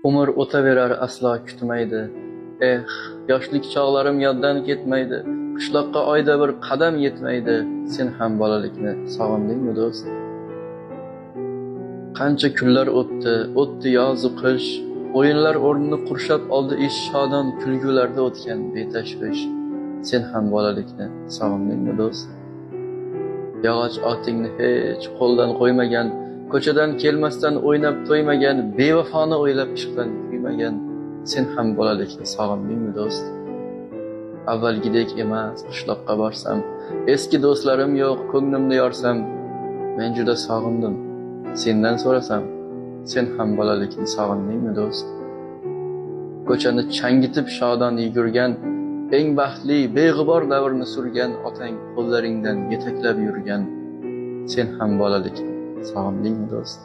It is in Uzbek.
Umr o'taverar aslo kutmaydi. Yoshlik chog'larim yoddan ketmaydi. Qishloqqa oyda bir qadam yetmaydi. Sen ham bolalikni sog'indingmi do'st? Qancha kunlar o'tdi yozu qish. O'yinlar o'rnini qurshab oldi ish, shodon kulgularda o'tgan betashvish. Sen ham bolalikni sog'indingmi do'st? Yog'och otingni hech qo'ldan qo'ymagan, ko'chadan kelmasdan o'ynab to'ymagan, bevafoni o'ylab ishqdan kuymagan. Sen ham bolalikni sog'indingmi do'st? Avvalgidek emas, qishloqqa borsam, eski do'stlarim yo'q, ko'nglimni yorsam, men juda sog'indim. Sendan so'rasam, sen ham bolalikni sog'indingmi do'st? Ko'chani changitib shodon yugurgan, eng baxtli, beg'ubor davrni surgan otang qo'llaringdan yetaklab yurgan. Sen ham bolalikni sog'indingmi do'st?